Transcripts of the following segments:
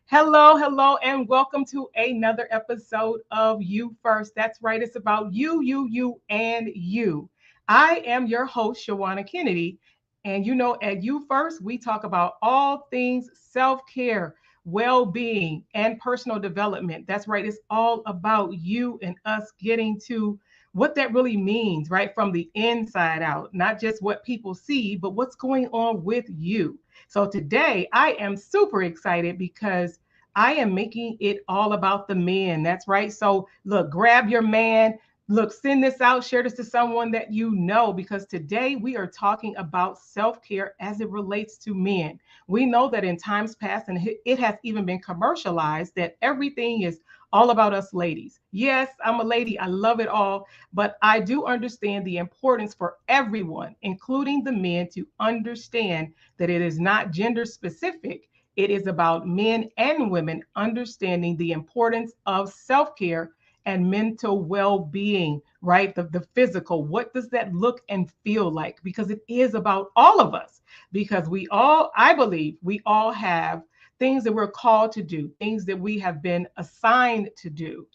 Hello, and welcome to another episode of You First. That's right, it's about you, and you. I am your host, Shawanna Kennedy. And at You First, we talk about all things self care, well being, and personal development. That's right, it's all about you and us getting to what that really means, right? From the inside out, not just what people see, but what's going on with you. So today, I am super excited because I am making it all about the men. That's right. So, look, grab your man. Look, send this out, share this to someone that you know, because today we are talking about self care as it relates to men. We know that in times past, and it has even been commercialized, that everything is all about us ladies. Yes, I'm a lady. I love it all. But I do understand the importance for everyone, including the men, to understand that it is not gender specific. It is about men and women understanding the importance of self care and mental well being, right? The physical. What does that look and feel like? Because it is about all of us. Because we all, I believe, we all have things that we're called to do, things that we have been assigned to do.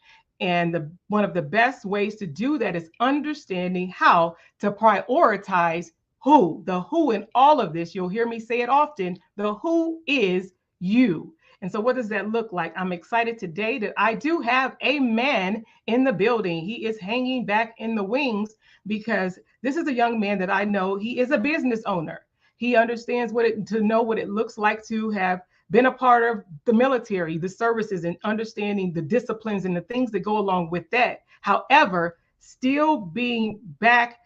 And one of the best ways to do that is understanding how to prioritize the who in all of this. You'll hear me say it often. The who is you. And so what does that look like? I'm excited today that I do have a man in the building. He is hanging back in the wings because this is a young man that I know. He is a business owner. He understands to know what it looks like to have been a part of the military, the services, and understanding the disciplines and the things that go along with that. However, still being back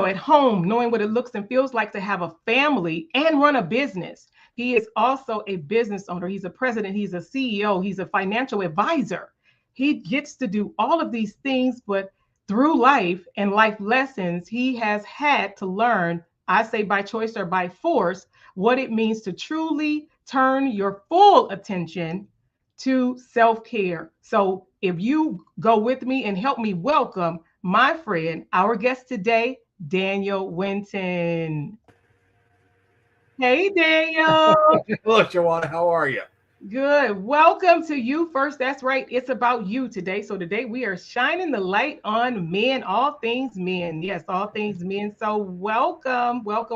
at home, knowing what it looks and feels like to have a family and run a business. He is also a business owner. He's a president. He's a CEO. He's a financial advisor. He gets to do all of these things, but through life and life lessons, he has had to learn, I say by choice or by force, what it means to truly turn your full attention to self-care. So if you go with me and help me welcome my friend, our guest today, Daniel Winton. Hey, Daniel. Hello, Shawanna. How are you? Good. Welcome to You First. That's right. It's about you today. So today we are shining the light on men, all things men. Yes, all things men. So welcome. Let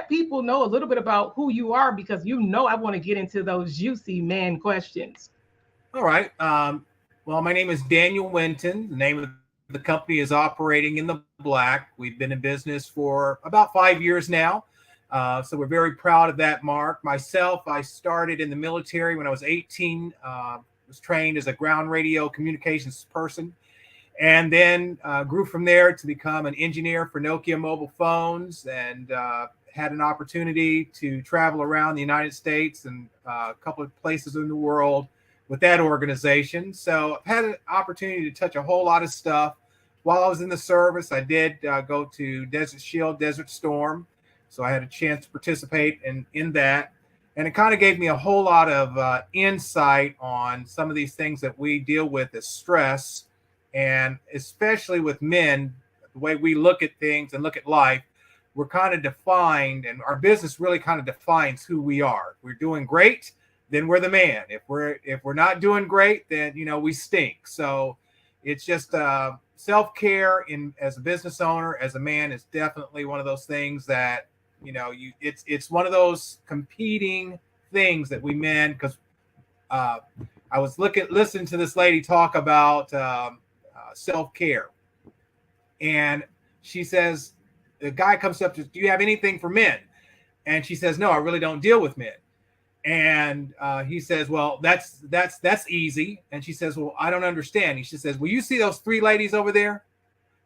people know a little bit about who you are because I want to get into those juicy man questions. All right. Well, my name is Daniel Winton. The name of the company is Operating in the Black. We've been in business for about 5 years now. So we're very proud of that mark. Myself, I started in the military when I was 18, was trained as a ground radio communications person, and then grew from there to become an engineer for Nokia mobile phones, and had an opportunity to travel around the United States and a couple of places in the world with that organization. So I've had an opportunity to touch a whole lot of stuff. While I was in the service, I did go to Desert Shield, Desert Storm. So I had a chance to participate in that. And it kind of gave me a whole lot of insight on some of these things that we deal with as stress. And especially with men, the way we look at things and look at life, we're kind of defined, and our business really kind of defines who we are. If we're doing great, then we're the man. If we're not doing great, then we stink. So it's just self-care as a business owner, as a man, is definitely one of those things that it's one of those competing things that we men, because I was listening to this lady talk about self-care, and she says, the guy comes up to, do you have anything for men? And she says, no, I really don't deal with men. And he says, well, that's easy. And she says, well, I don't understand. She says, well, you see those 3 ladies over there?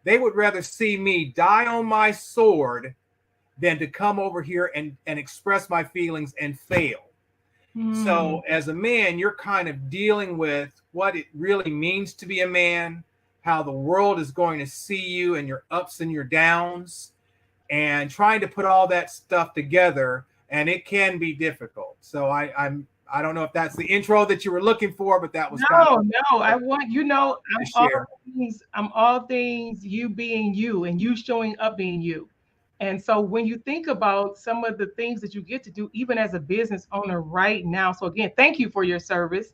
They would rather see me die on my sword than to come over here and express my feelings and fail. So as a man, you're kind of dealing with what it really means to be a man, how the world is going to see you and your ups and your downs, and trying to put all that stuff together. And it can be difficult. So I don't know if that's the intro that you were looking for, but that was kind of No, I want to share. I'm all things you being you and you showing up being you. And so when you think about some of the things that you get to do, even as a business owner right now, so again, thank you for your service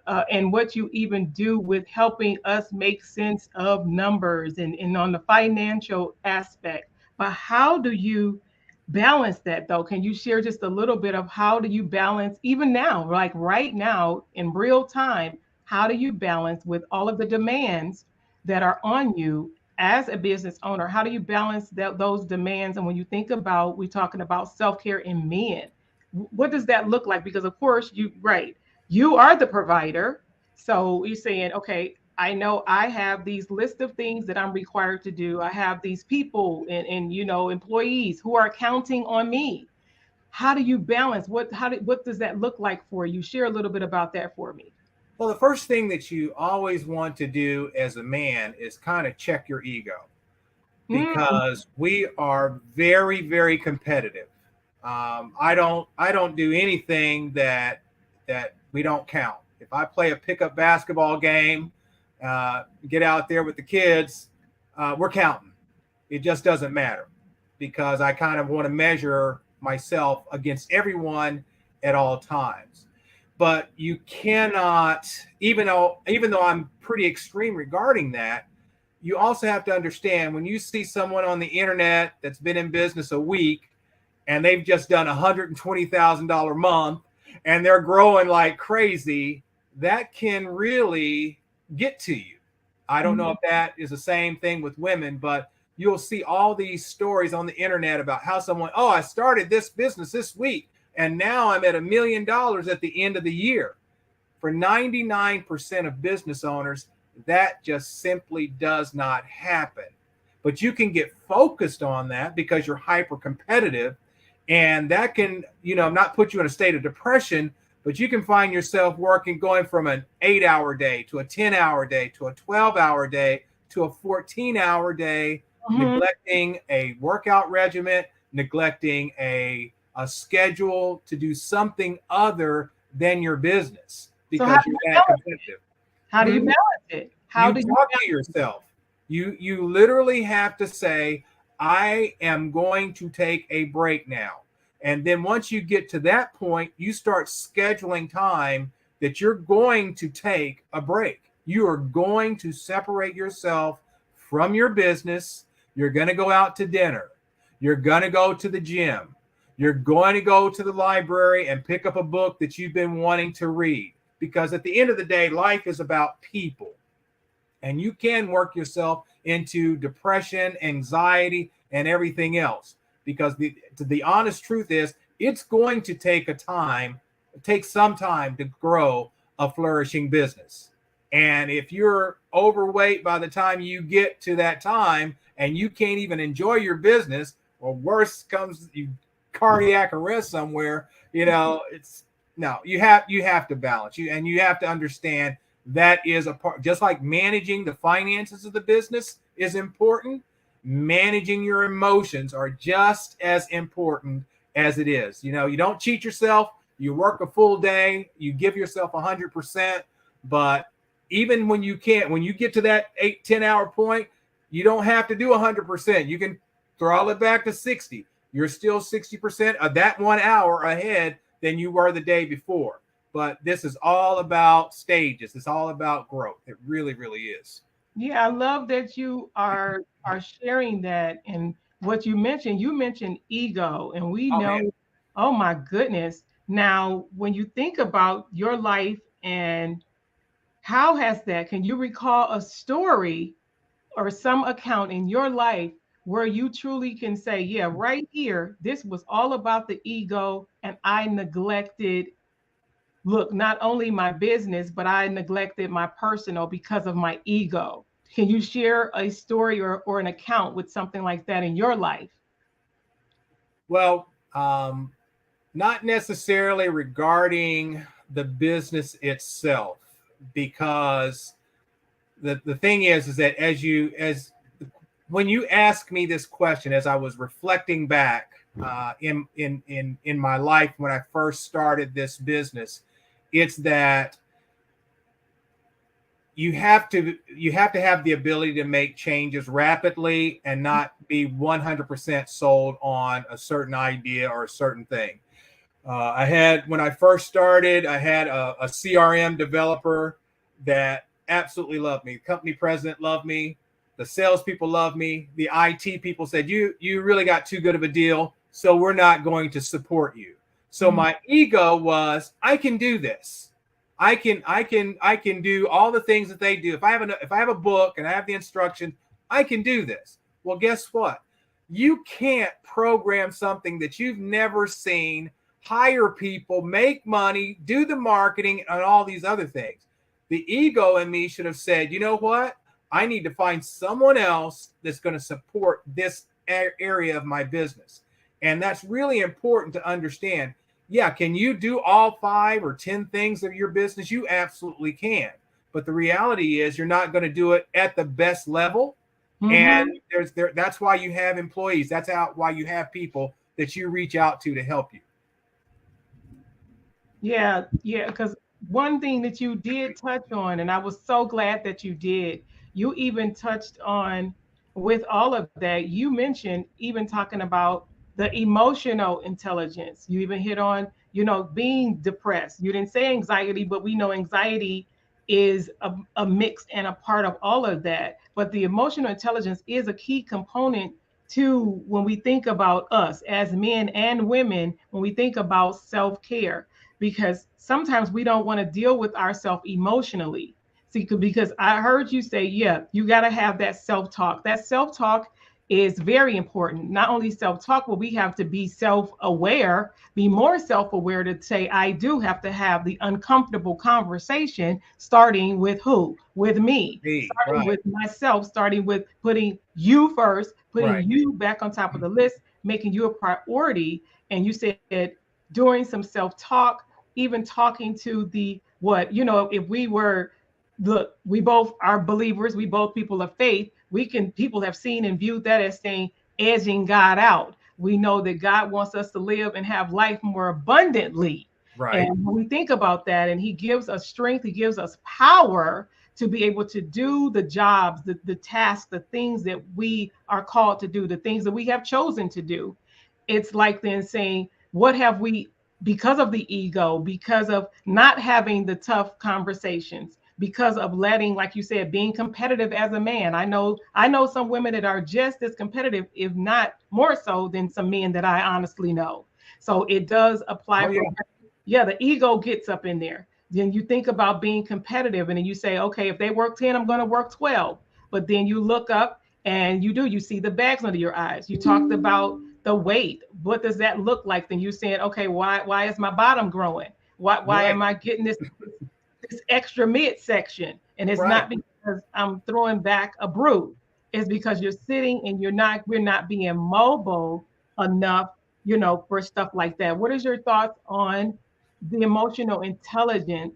and what you even do with helping us make sense of numbers and on the financial aspect. But how do you balance that though? Can you share just a little bit of how do you balance even now, like right now in real time? How do you balance with all of the demands that are on you as a business owner? How do you balance those demands? And when you think about, we're talking about self-care in men, what does that look like? Because of course, right, you are the provider. So you're saying, okay, I know I have these list of things that I'm required to do. I have these people and employees who are counting on me. How do you balance? What does that look like for you? Share a little bit about that for me. Well, the first thing that you always want to do as a man is kind of check your ego, Mm, because we are very, very competitive. I don't do anything that we don't count. If I play a pickup basketball game, get out there with the kids, we're counting. It just doesn't matter, because I kind of want to measure myself against everyone at all times. But you cannot, even though I'm pretty extreme regarding that, you also have to understand when you see someone on the internet that's been in business a week and they've just done $120,000 a month and they're growing like crazy, that can really get to you. I don't know mm, if that is the same thing with women, but you'll see all these stories on the internet about how someone, oh, I started this business this week and now I'm at $1 million at the end of the year. For 99% of business owners, that just simply does not happen. But you can get focused on that because you're hyper competitive, and that can, not put you in a state of depression, but you can find yourself going from an 8-hour day to a 10-hour day to a 12-hour day to a 14-hour day, mhm. neglecting a workout regimen, neglecting a schedule to do something other than your business So how because do you're you that balance? competitive. How do you Hmm? balance it? How You do you talk to yourself. You literally have to say, I am going to take a break now. And then once you get to that point, you start scheduling time that you're going to take a break. You are going to separate yourself from your business. You're going to go out to dinner. You're going to go to the gym. You're going to go to the library and pick up a book that you've been wanting to read. Because at the end of the day, life is about people. And you can work yourself into depression, anxiety, and everything else. Because the honest truth is, it's going to take some time to grow a flourishing business. And if you're overweight by the time you get to that time and you can't even enjoy your business, or worse comes, you cardiac arrest somewhere, it's no, you have to balance you have to understand that is a part. Just like managing the finances of the business is important, managing your emotions are just as important as it is. You don't cheat yourself. You work a full day, you give yourself 100%, but even when you can't, when you get to that 8-10 hour point, you don't have to do 100%. You can throttle it back to 60. You're still 60% of that 1 hour ahead than you were the day before. But this is all about stages. It's all about growth. It really, really is. Yeah, I love that you are sharing that. And what you mentioned ego, and we Oh man. know, oh my goodness. Now, when you think about your life and how has that, can you recall a story or some account in your life where you truly can say, yeah, right here, this was all about the ego, and I neglected, look, not only my business, but I neglected my personal because of my ego. Can you share a story or an account with something like that in your life? Well, not necessarily regarding the business itself, because the thing is that as when you ask me this question, as I was reflecting back in my life when I first started this business, It's that you have to have the ability to make changes rapidly and not be 100% sold on a certain idea or a certain thing. When I first started, I had a CRM developer that absolutely loved me. The company president loved me. The salespeople loved me. The IT people said, you really got too good of a deal, so we're not going to support you. So my ego was, I can do this. I can do all the things that they do. If I have a book and I have the instructions, I can do this. Well, guess what? You can't program something that you've never seen, hire people, make money, do the marketing, and all these other things. The ego in me should have said, you know what? I need to find someone else that's going to support this area of my business. And that's really important to understand. Yeah, can you do all 5 or 10 things of your business? You absolutely can. But the reality is you're not going to do it at the best level. And that's why you have employees. That's why you have people that you reach out to help you. Yeah, yeah, because one thing that you did touch on, and I was so glad that you did, you even touched on with all of that, you mentioned even talking about the emotional intelligence. You even hit on, being depressed. You didn't say anxiety, but we know anxiety is a mix and a part of all of that. But the emotional intelligence is a key component to when we think about us as men and women, when we think about self care, because sometimes we don't want to deal with ourselves emotionally. See, because I heard you say, yeah, you got to have that self talk. That self talk is very important. Not only self talk, but we have to be self aware, be more self aware to say, I do have to have the uncomfortable conversation, starting with who? With me, starting Right, with myself, starting with putting you first, putting right, you back on top of the list, making you a priority. And you said, doing some self talk, even talking to the what, if we were, look, we both are believers, we both people of faith, people have seen and viewed that as saying edging God out. We know that God wants us to live and have life more abundantly. right. And when we think about that, and He gives us strength, He gives us power to be able to do the jobs, the tasks, the things that we are called to do, the things that we have chosen to do. It's like then saying, what have we, because of the ego, because of not having the tough conversations, because of letting, like you said, being competitive as a man. I know some women that are just as competitive, if not more so, than some men that I honestly know. So it does Oh, apply yeah. for, yeah, the ego gets up in there. Then you think about being competitive, and then you say, okay, if they work 10, I'm going to work 12. But then you look up and you see the bags under your eyes. You talked about the weight. What does that look like? Then you said, okay, why is my bottom growing? Why Right, am I getting this extra midsection? And it's right. not because I'm throwing back a brood. It's because you're sitting and we're not being mobile enough, for stuff like that. What is your thoughts on the emotional intelligence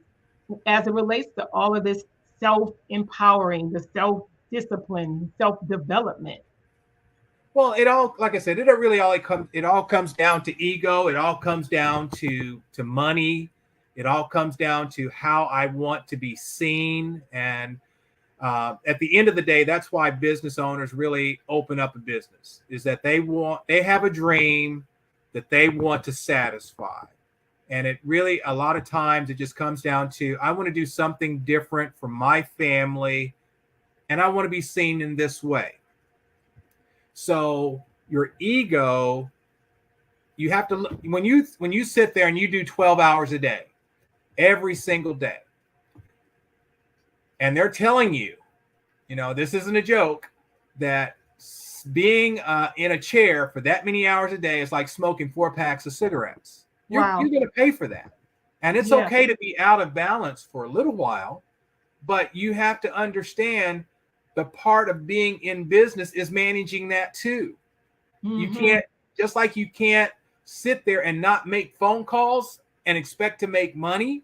as it relates to all of this self-empowering, the self-discipline, self-development? Well, it all, like I said, it all comes down to ego. It all comes down to money. It all comes down to how I want to be seen. And at the end of the day, that's why business owners really open up a business, is that they have a dream that they want to satisfy. And it really, a lot of times, it just comes down to, I want to do something different for my family, and I want to be seen in this way. So your ego, you have to, when you sit there and you do 12 hours a day, every single day, and they're telling you, this isn't a joke, that being in a chair for that many hours a day is like smoking 4 packs of cigarettes. You're Wow. going to pay for that. And it's Yeah. okay to be out of balance for a little while, but you have to understand the part of being in business is managing that too. You Mm-hmm. can't, just like you can't sit there and not make phone calls and expect to make money,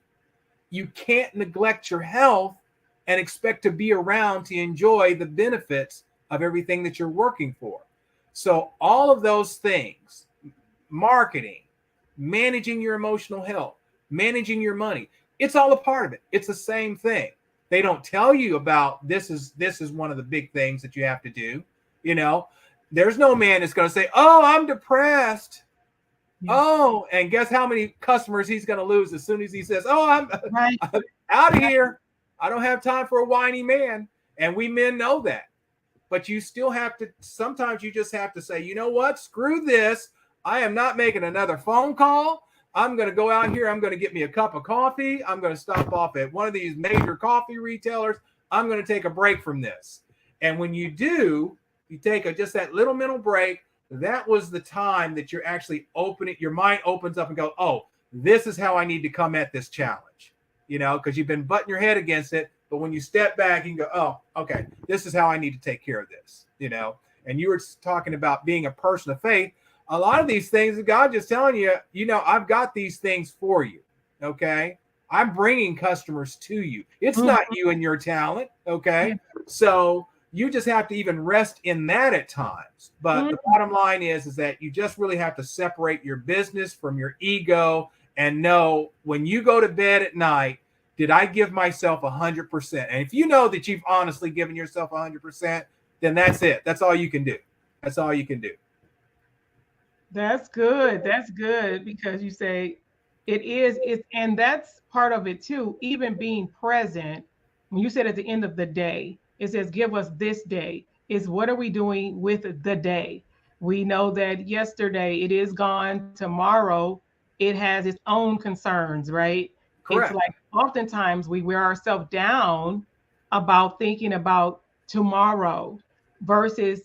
you can't neglect your health and expect to be around to enjoy the benefits of everything that you're working for. So, all of those things, marketing, managing your emotional health, managing your money, It's all a part of it. It's the same thing. They don't tell you about this is one of the big things that you have to do. You know, there's no man that's going to say, "Oh, I'm depressed." Yeah. Oh, and guess how many customers he's going to lose as soon as he says, "Oh, Right. I'm out of here. I don't have time for a whiny man." And we men know that. But you still have to, sometimes you just have to say, "You know what? Screw this. I am not making another phone call. I'm going to go out here. I'm going to get me a cup of coffee. I'm going to stop off at one of these major coffee retailers. I'm going to take a break from this." And when you do, you take just that little mental break. That was the time that you're actually opening, your mind opens up and go, "Oh, this is how I need to come at this challenge." You know, because you've been butting your head against it. But when you step back, you can go, "Oh, okay, this is how I need to take care of this." You know, and you were talking about being a person of faith. A lot of these things, God just telling you, you know, I've got these things for you. Okay. I'm bringing customers to you. It's not you and your talent. Okay. So you just have to even rest in that at times. But the bottom line is that you just really have to separate your business from your ego and know when you go to bed at night, did I give myself 100%? And if you know that you've honestly given yourself 100%, then that's it. That's all you can do. That's all you can do. That's good. That's good because you say it's, and that's part of it too. Even being present, when you said at the end of the day, it says, "Give us this day," is what are we doing with the day? We know that yesterday it is gone, tomorrow it has its own concerns, right? It's Correct. like oftentimes we wear ourselves down about thinking about tomorrow versus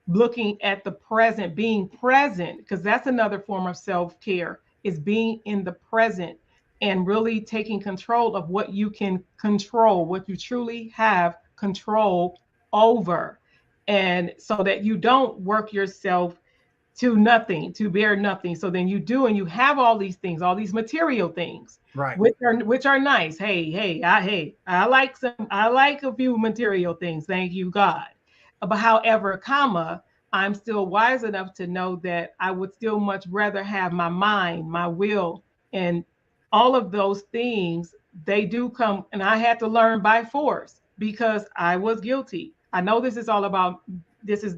looking at the present, being present, because that's another form of self-care, is being in the present and really taking control of what you can control, what you truly have control over. And so that you don't work yourself to nothing, to bear nothing. So then you do, and you have all these things, all these material things, Right. which are nice. I like a few material things. Thank you, God. But however, comma, I'm still wise enough to know that I would still much rather have my mind, my will, and all of those things. They do come, and I had to learn by force because I was guilty. I know this is all about, this is,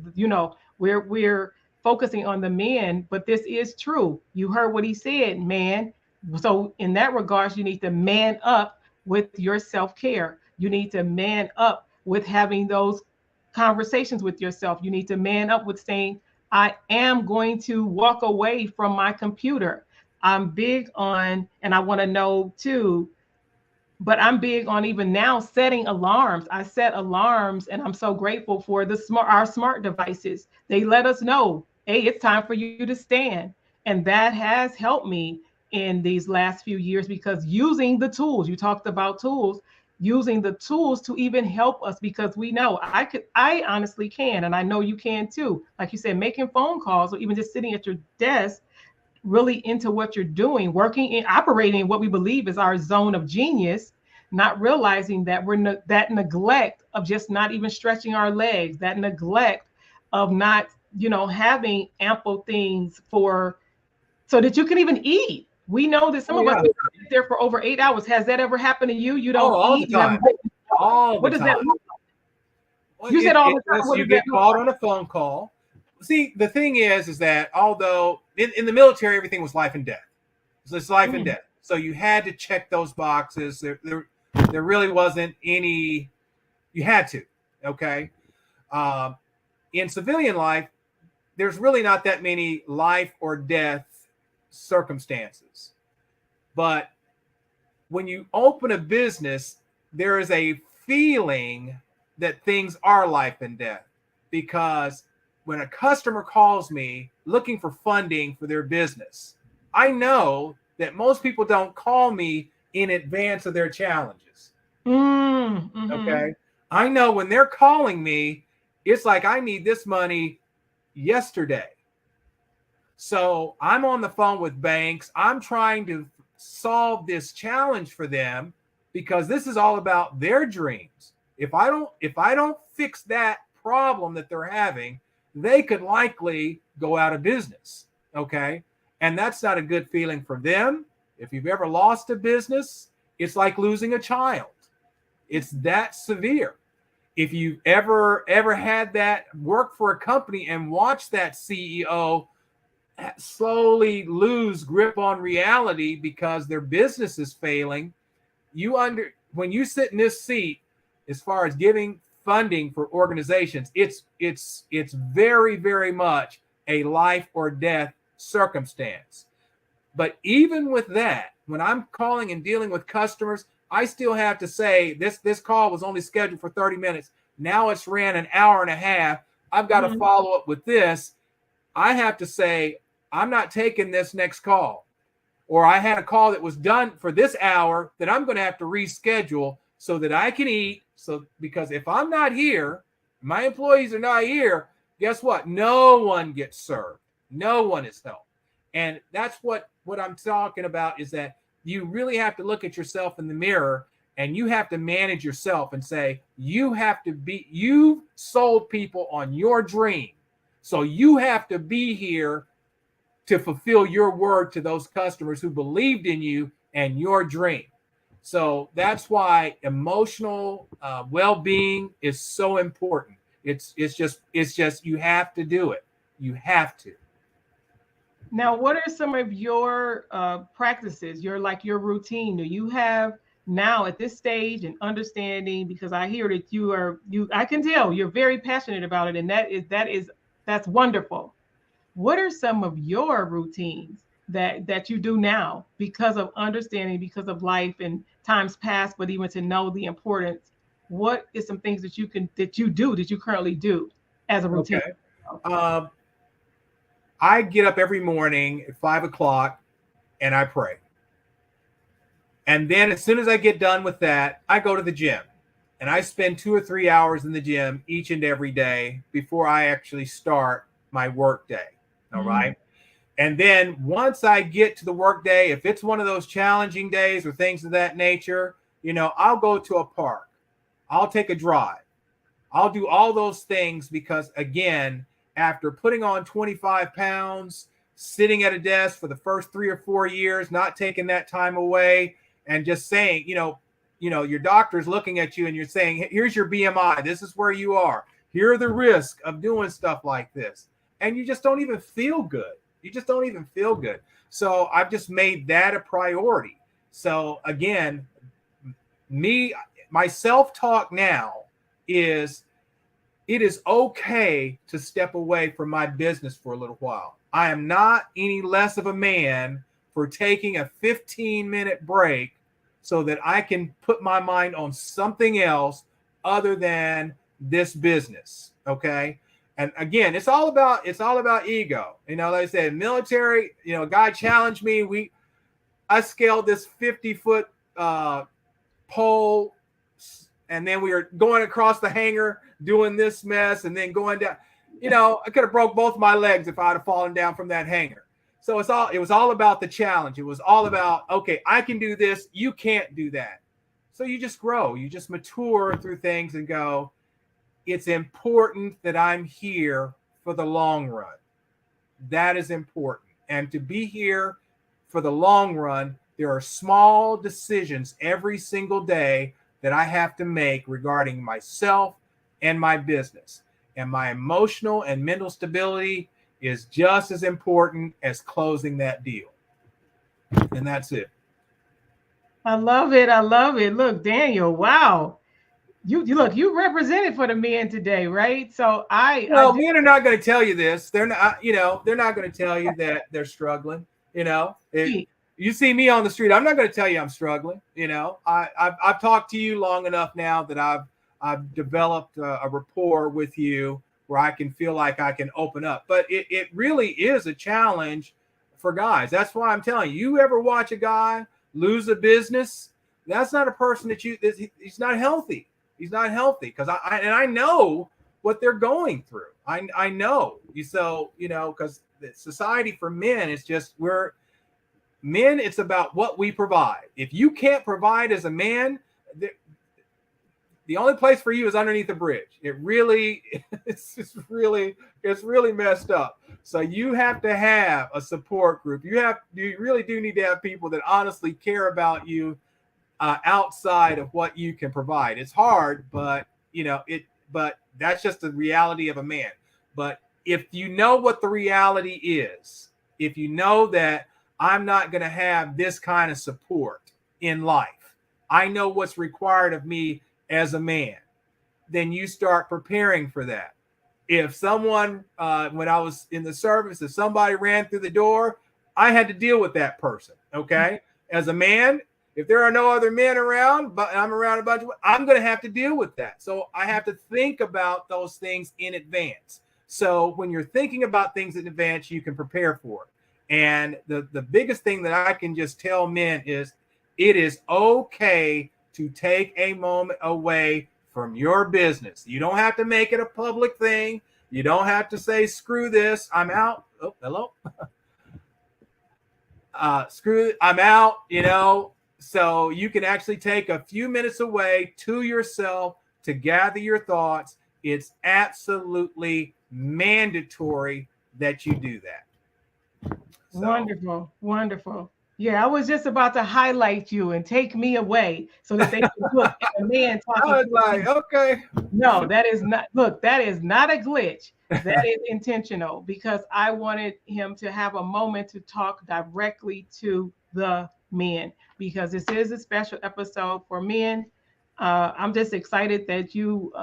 we're focusing on the men, but this is true. You heard what he said, man. So in that regards, you need to man up with your self-care. You need to man up with having those conversations with yourself. You need to man up with saying, "I am going to walk away from my computer." I'm big on, and I want to know too, but I'm big on even now setting alarms. I set alarms, and I'm so grateful for our smart devices. They let us know, "Hey, it's time for you to stand." And that has helped me in these last few years because using the tools, you talked about tools, using the tools to even help us, because we know I honestly can, and I know you can too. Like you said, making phone calls or even just sitting at your desk really into what you're doing, working and operating in what we believe is our zone of genius, not realizing that that neglect of just not even stretching our legs, that neglect of not, having ample things for so that you can even eat. We know that some Oh of us yeah. sit there for over 8 hours. Has that ever happened to you? You Oh, don't all the eat. You haven't. time. All the What does that time. look like? Well, You said all the time. unless What you does that get look called like? on a phone call. See, the thing is that although in the military everything was life and death, so it's life and Mm, death. So you had to check those boxes. There really wasn't any. You had to. Okay. Um, in civilian life, there's really not that many life or death circumstances. But when you open a business, there is a feeling that things are life and death because when a customer calls me looking for funding for their business, I know that most people don't call me in advance of their challenges. mm-hmm. Okay. I know when they're calling me, it's like I need this money yesterday. So I'm on the phone with banks. I'm trying to solve this challenge for them because this is all about their dreams. If I don't fix that problem that they're having, they could likely go out of business. Okay. And that's not a good feeling for them. If you've ever lost a business, it's like losing a child. It's that severe. If you've ever had that, work for a company and watch that CEO slowly lose grip on reality because their business is failing, when you sit in this seat, as far as giving funding for organizations, it's very, very much a life or death circumstance. But even with that, when I'm calling and dealing with customers, I still have to say this call was only scheduled for 30 minutes. Now it's ran an hour and a half. I've got to follow up with this. I have to say, I'm not taking this next call. Or I had a call that was done for this hour that I'm going to have to reschedule so that I can eat. So because if I'm not here, my employees are not here, guess what? No one gets served. No one is helped. And that's what I'm talking about, is that you really have to look at yourself in the mirror and you have to manage yourself and say, you sold people on your dream. So you have to be here to fulfill your word to those customers who believed in you and your dream. So that's why emotional well-being is so important. It's just you have to do it. You have to. Now, what are some of your practices, your routine? Do you have now at this stage and understanding? Because I hear that I can tell you're very passionate about it, and that's wonderful. What are some of your routines that you do now because of understanding, because of life and times past, but even to know the importance? What is some things that you currently do as a routine? Okay. I get up every morning at 5:00 and I pray. And then as soon as I get done with that, I go to the gym and I spend 2 or 3 hours in the gym each and every day before I actually start my work day. All right. And then once I get to the work day, if it's one of those challenging days or things of that nature, I'll go to a park. I'll take a drive. I'll do all those things because, again, after putting on 25 pounds, sitting at a desk for the first 3 or 4 years, not taking that time away and just saying, your doctor's looking at you and you're saying, here's your BMI. This is where you are. Here are the risks of doing stuff like this. And you just don't even feel good. You just don't even feel good. So I've just made that a priority. So again, my self-talk now is, it is okay to step away from my business for a little while. I am not any less of a man for taking a 15-minute break so that I can put my mind on something else other than this business. Okay. And again, it's all about ego. Like I said, military, a guy challenged me. I scaled this 50-foot pole, and then we were going across the hangar doing this mess and then going down. I could have broke both my legs if I'd have fallen down from that hangar. So it was all about the challenge. It was all about, okay, I can do this. You can't do that. So you just grow, you just mature through things and go, it's important that I'm here for the long run. That is important. And to be here for the long run, there are small decisions every single day that I have to make regarding myself and my business. And my emotional and mental stability is just as important as closing that deal. And that's it. I love it. I love it. Look, Daniel, wow. You represented for the men today, right? So men are not going to tell you this. They're not, they're not going to tell you that they're struggling. If you see me on the street, I'm not going to tell you I'm struggling. I've talked to you long enough now that I've developed a rapport with you where I can feel like I can open up. But it really is a challenge for guys. That's why I'm telling you, you ever watch a guy lose a business? That's not a person he's not healthy. He's not healthy because I know what they're going through. I know. Because the society for men is just, men, it's about what we provide. If you can't provide as a man, the only place for you is underneath the bridge. It's really messed up. So you have to have a support group. You really do need to have people that honestly care about you outside of what you can provide. It's hard, but but that's just the reality of a man. But if you know what the reality is, if you know that I'm not going to have this kind of support in life, I know what's required of me as a man, then you start preparing for that. If someone, when I was in the service, if somebody ran through the door, I had to deal with that person. Okay. As a man, if there are no other men around, but I'm around a bunch of, I'm going to have to deal with that. So I have to think about those things in advance. So when you're thinking about things in advance, you can prepare for it. And the biggest thing that I can just tell men is it is okay to take a moment away from your business. You don't have to make it a public thing. You don't have to say, screw this, I'm out. Oh, hello. I'm out, So you can actually take a few minutes away to yourself to gather your thoughts. It's absolutely mandatory that you do that. So. Wonderful. Wonderful. Yeah, I was just about to highlight you and take me away so that they can look at a man talking. I was like, okay. No, that is not, look, that is not a glitch. That is intentional because I wanted him to have a moment to talk directly to the men because this is a special episode for men. I'm just excited that you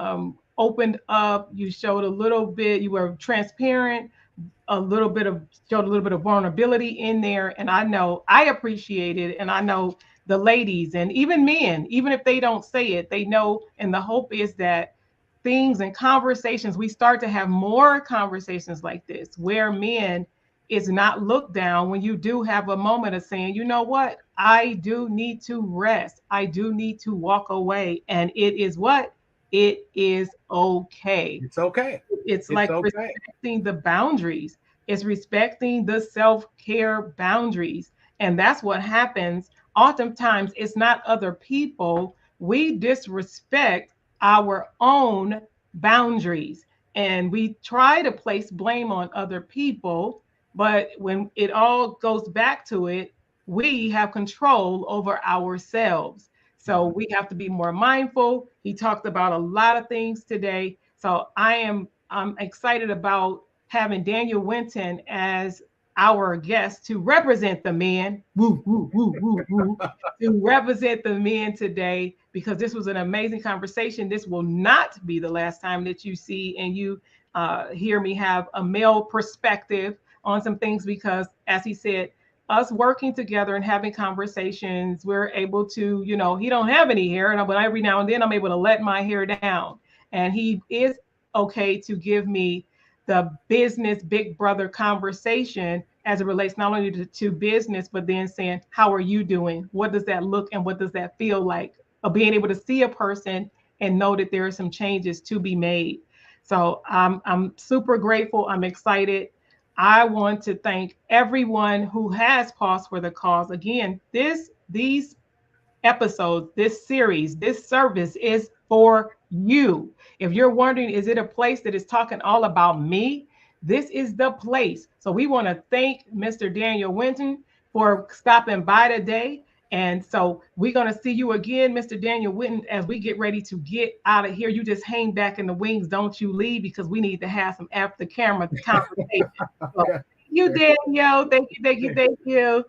opened up, you showed a little bit, you were transparent, showed a little bit of vulnerability in there. And I know I appreciate it. And I know the ladies and even men, even if they don't say it, they know. And the hope is that things and conversations, we start to have more conversations like this where men is not looked down when you do have a moment of saying, you know what, I do need to rest. I do need to walk away. And it is what? It is okay. It's okay. It's like okay. Respecting the boundaries. It's respecting the self-care boundaries. And that's what happens. Oftentimes, it's not other people. We disrespect our own boundaries. And we try to place blame on other people. But when it all goes back to it, we have control over ourselves. So we have to be more mindful. He talked about a lot of things today. So I'm excited about having Daniel Winton as our guest to represent the men, to represent the men today, because this was an amazing conversation. This will not be the last time that you see and you hear me have a male perspective on some things, because as he said, us working together and having conversations, we're able to, he don't have any hair, but every now and then I'm able to let my hair down. And he is okay to give me the business big brother conversation as it relates not only to business, but then saying, how are you doing? What does that look and what does that feel like? Of being able to see a person and know that there are some changes to be made. So I'm super grateful. I'm excited. I want to thank everyone who has paused for the cause. Again, these episodes, this series, this service is for you. If you're wondering, is it a place that is talking all about me? This is the place. So we want to thank Mr. Daniel Winton for stopping by today. And so we're going to see you again, Mr. Daniel Winton, as we get ready to get out of here. You just hang back in the wings. Don't you leave, because we need to have some after camera conversation. So, thank you, Daniel. Thank you.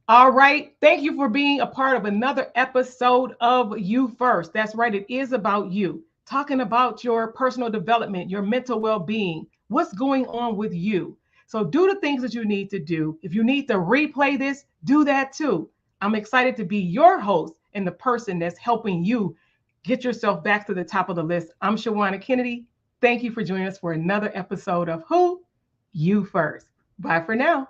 All right. Thank you for being a part of another episode of You First. That's right. It is about you, talking about your personal development, your mental well-being, what's going on with you. So do the things that you need to do. If you need to replay this, do that too. I'm excited to be your host and the person that's helping you get yourself back to the top of the list. I'm Shawanna Kennedy. Thank you for joining us for another episode of Who? You First. Bye for now.